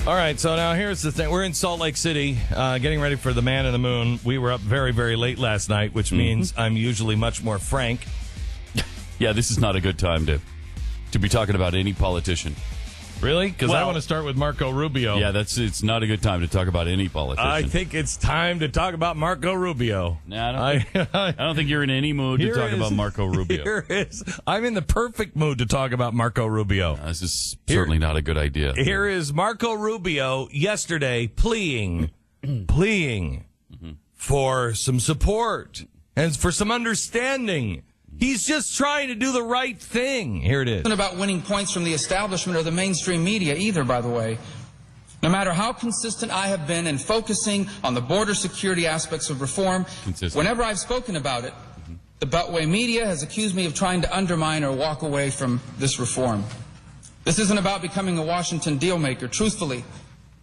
All right, so now here's the thing. We're in Salt Lake City getting ready for the Man in the Moon. We were up very, very late last night, which means I'm usually much more frank. Yeah, this is not a good time to be talking about any politician. Really? Because I want to start with Marco Rubio. Yeah, it's not a good time to talk about any politician. I think it's time to talk about Marco Rubio. Nah, I don't think you're in any mood to talk about Marco Rubio. I'm in the perfect mood to talk about Marco Rubio. This is certainly not a good idea. Here is Marco Rubio yesterday pleading for some support and for some understanding. He's just trying to do the right thing. Here it is. It's not about winning points from the establishment or the mainstream media either, by the way. No matter how consistent I have been in focusing on the border security aspects of reform, whenever I've spoken about it, the Beltway media has accused me of trying to undermine or walk away from this reform. This isn't about becoming a Washington deal maker. Truthfully,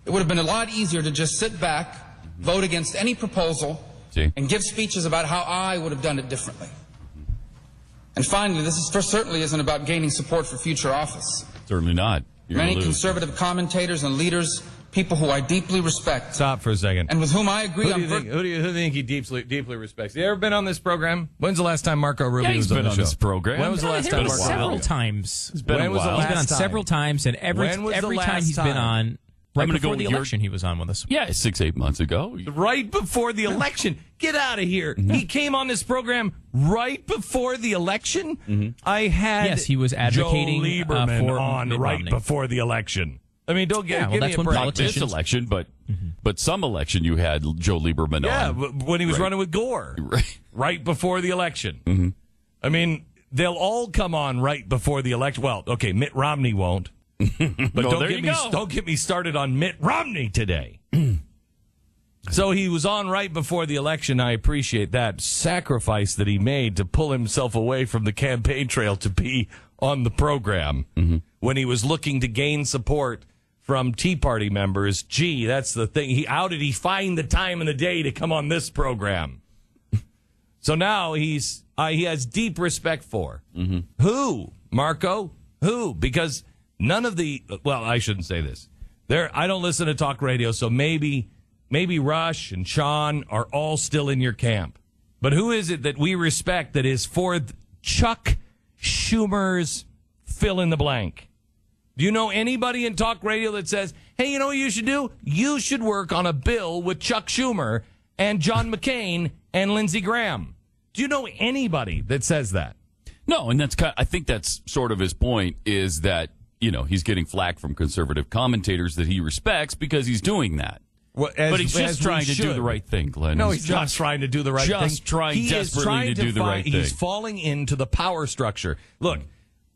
it would have been a lot easier to just sit back, vote against any proposal, and give speeches about how I would have done it differently. And finally, this certainly isn't about gaining support for future office. Certainly not. Many conservative commentators and leaders, people who I deeply respect. Stop for a second. And with whom I agree on... Who do you think he deeply respects? You ever been on this program? When's the last time Marco Rubio was been on this program? When was the last time? Several times. It's been a while. He's been on several times, and every time he's been on... Right before the election, he was on with us. Yeah, 6-8 months ago. Right before the election. Get out of here. He came on this program right before the election. I had he was advocating Joe Lieberman for on Mitt right Romney. before the election. I mean, don't give me that's a when break. politicians... This election, but some election you had Joe Lieberman on. Yeah, when he was running with Gore. Right before the election. I mean, they'll all come on right before the election. Well, okay, Mitt Romney won't. But don't get me started on Mitt Romney today. So he was on right before the election. I appreciate that sacrifice that he made to pull himself away from the campaign trail to be on the program when he was looking to gain support from Tea Party members. Gee, that's the thing. How did he find the time in the day to come on this program? So now he has deep respect for who? Marco? Who? Because none of the, well, I shouldn't say this. I don't listen to talk radio, so maybe Rush and Sean are all still in your camp. But who is it that we respect that is for Chuck Schumer's fill in the blank? Do you know anybody in talk radio that says, hey, you know what you should do? You should work on a bill with Chuck Schumer and John McCain and Lindsey Graham. Do you know anybody that says that? No, and I think that's sort of his point, is that he's getting flack from conservative commentators that he respects because he's doing that. Well, but he's just trying to do the right thing, Glenn. No, he's not trying to do the right thing. Just trying desperately to do the right thing. He's falling into the power structure. Look,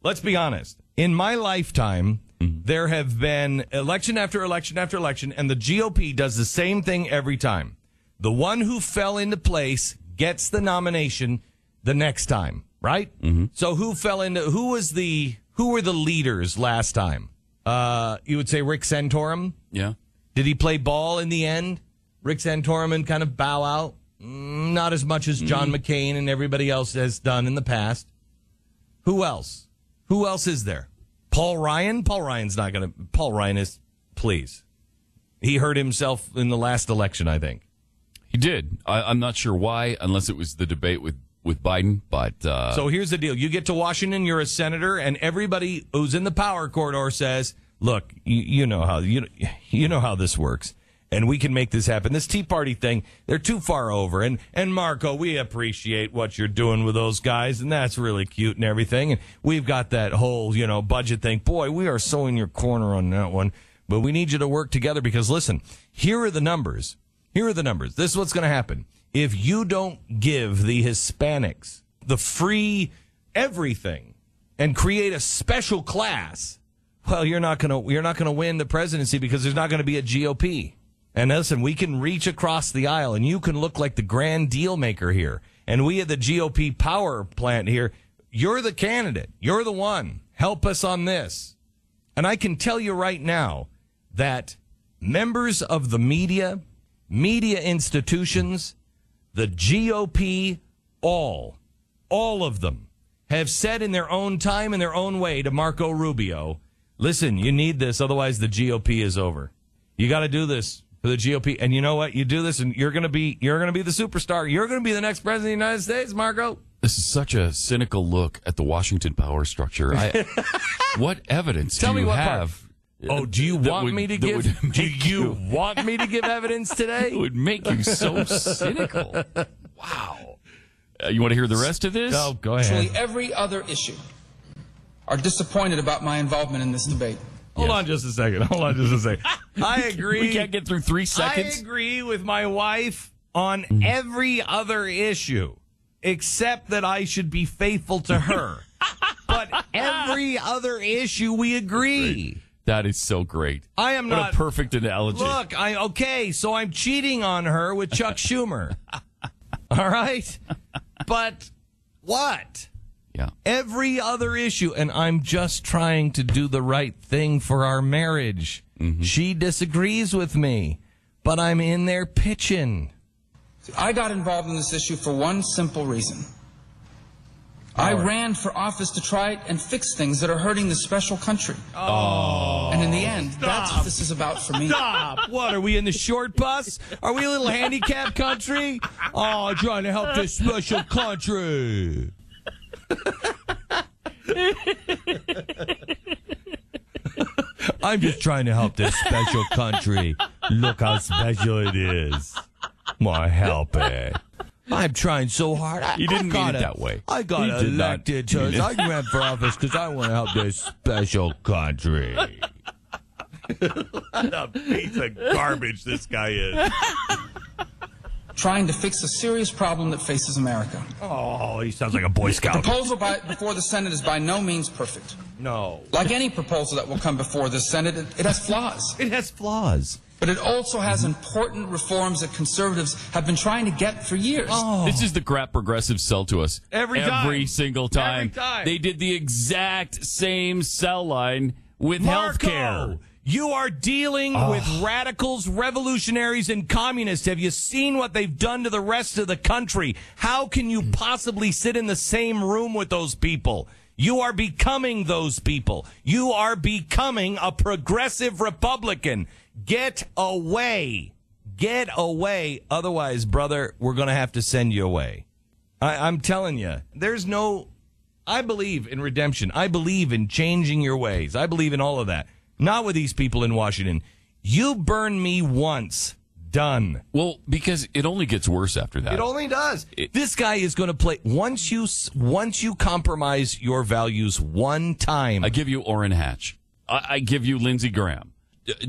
let's be honest. In my lifetime, there have been election after election after election, and the GOP does the same thing every time. The one who fell into place gets the nomination the next time, right? So who were the leaders last time? You would say Rick Santorum? Yeah. Did he play ball in the end? Rick Santorum and kind of bow out? Not as much as John McCain and everybody else has done in the past. Who else? Who else is there? Paul Ryan? Paul Ryan is, please. He hurt himself in the last election, I think. He did. I'm not sure why, unless it was the debate with Biden, but... So here's the deal. You get to Washington, you're a senator, and everybody who's in the power corridor says, look, you know how this works, and we can make this happen. This Tea Party thing, they're too far over. And Marco, we appreciate what you're doing with those guys, and that's really cute and everything. And we've got that whole, budget thing. Boy, we are so in your corner on that one. But we need you to work together because, listen, here are the numbers. This is what's going to happen. If you don't give the Hispanics the free everything and create a special class, well, you're not going to win the presidency because there's not going to be a GOP. And listen, we can reach across the aisle and you can look like the grand deal maker here. And we at the GOP power plant here, you're the candidate. You're the one. Help us on this. And I can tell you right now that members of the media institutions, the GOP, all of them have said in their own time, in their own way to Marco Rubio, listen, you need this, otherwise the GOP is over. You got to do this for the GOP. And you know what? You do this, and you're going to be the superstar. You're going to be the next president of the United States, Marco. This is such a cynical look at the Washington power structure. What evidence do you have? Do you want me to give? Do you want me to give evidence today? It would make you so cynical. Wow. You want to hear the rest of this? No, go ahead. Virtually every other issue are disappointed about my involvement in this debate. Hold on just a second. I agree. We can't get through 3 seconds. I agree with my wife on every other issue, except that I should be faithful to her. But every other issue, we agree. That is so great. I am not. What a perfect analogy. Look, so I'm cheating on her with Chuck Schumer. All right? But what? Yeah. Every other issue, and I'm just trying to do the right thing for our marriage. Mm-hmm. She disagrees with me, but I'm in there pitching. I got involved in this issue for one simple reason. I ran for office to try and fix things that are hurting this special country. Oh. And in the end, that's what this is about for me. Stop. What, are we in the short bus? Are we a little handicapped country? Oh, trying to help this special country. I'm just trying to help this special country. Look how special it is. Want to help it. I'm trying so hard. You didn't mean it that way. I got elected. I ran for office because I want to help this special country. What a piece of garbage this guy is. Trying to fix a serious problem that faces America. Oh, he sounds like a Boy Scout. The proposal before the Senate is by no means perfect. No. Like any proposal that will come before the Senate, it has flaws. It has flaws. But it also has important reforms that conservatives have been trying to get for years. Oh. This is the crap progressives sell to us. Every single time. Every time. They did the exact same sell line with health care. You are dealing with radicals, revolutionaries, and communists. Have you seen what they've done to the rest of the country? How can you possibly sit in the same room with those people? You are becoming those people. You are becoming a progressive Republican. Get away. Get away. Otherwise, brother, we're going to have to send you away. I'm telling you, I believe in redemption. I believe in changing your ways. I believe in all of that. Not with these people in Washington. You burn me once. Done. Well, because it only gets worse after that. It only does. This guy is going to play. Once you compromise your values one time. I give you Orrin Hatch. I give you Lindsey Graham.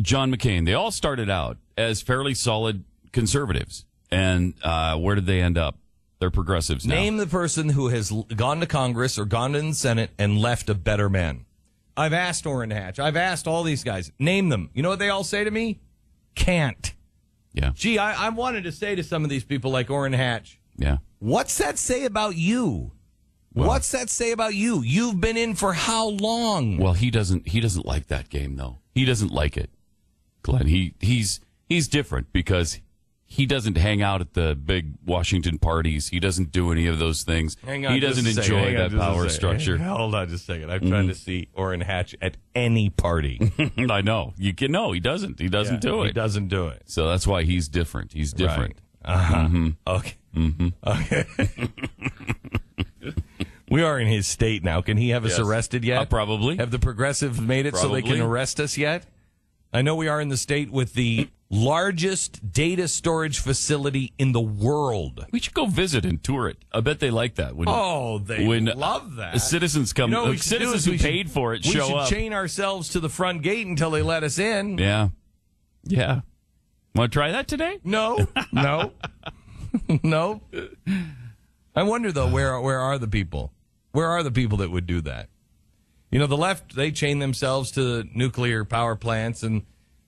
John McCain. They all started out as fairly solid conservatives. And where did they end up? They're progressives now. Name the person who has gone to Congress or gone to the Senate and left a better man. I've asked Orrin Hatch. I've asked all these guys. Name them. You know what they all say to me? Can't. Yeah. Gee, I wanted to say to some of these people like Orrin Hatch. Yeah. What's that say about you? Well, what's that say about you? You've been in for how long? Well, he doesn't like that game though. He doesn't like it. Glenn, he's different because he doesn't hang out at the big Washington parties. He doesn't do any of those things. He doesn't enjoy that power structure. Hold on just a second. I'm trying to see Orrin Hatch at any party. I know. He doesn't. He doesn't do it. He doesn't do it. So that's why he's different. He's different. Right. Uh-huh. Mm-hmm. Okay. Mm-hmm. Okay. We are in his state now. Can he have us arrested yet? Probably. Have the progressives made it so they can arrest us yet? I know we are in the state with the largest data storage facility in the world. We should go visit and tour it. I bet they like that. They love that. Citizens come. Citizens who paid for it show up. We should chain ourselves to the front gate until they let us in. Yeah. Yeah. Want to try that today? No. No. No. I wonder, though, where are the people? Where are the people that would do that? You know, the left, they chain themselves to nuclear power plants and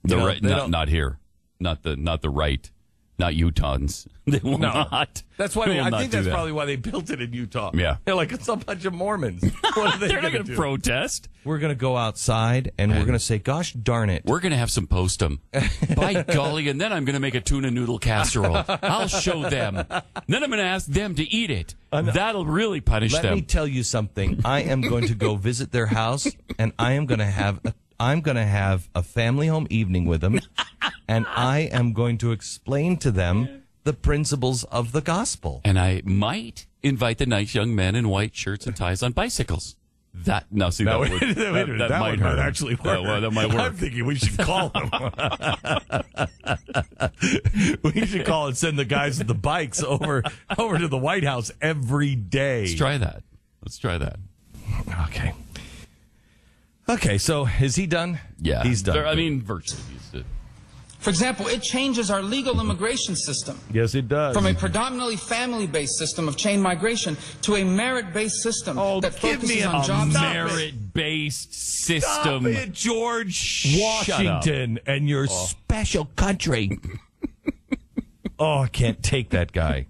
not here. Not the right. Not Utahns. They will not. That's why I think that's probably why they built it in Utah. Yeah. They're like, it's a bunch of Mormons. What are they They're not going to protest. We're going to go outside and we're going to say, gosh darn it. We're going to have some postum. By golly, and then I'm going to make a tuna noodle casserole. I'll show them. Then I'm going to ask them to eat it. That'll really punish them. Let me tell you something. I am going to go visit their house and I'm going to have a family home evening with them. and I am going to explain to them the principles of the gospel. And I might invite the nice young men in white shirts and ties on bicycles. That might hurt. Actually work. That might work. I'm thinking we should call them. We should call and send the guys with the bikes over to the White House every day. Let's try that. Okay, so is he done? Yeah. He's done. I mean, virtually. For example, it changes our legal immigration system. Yes, it does. From a predominantly family-based system of chain migration to a merit-based system that focuses on jobs. Merit-based system. Stop it, George Washington and your special country. I can't take that guy.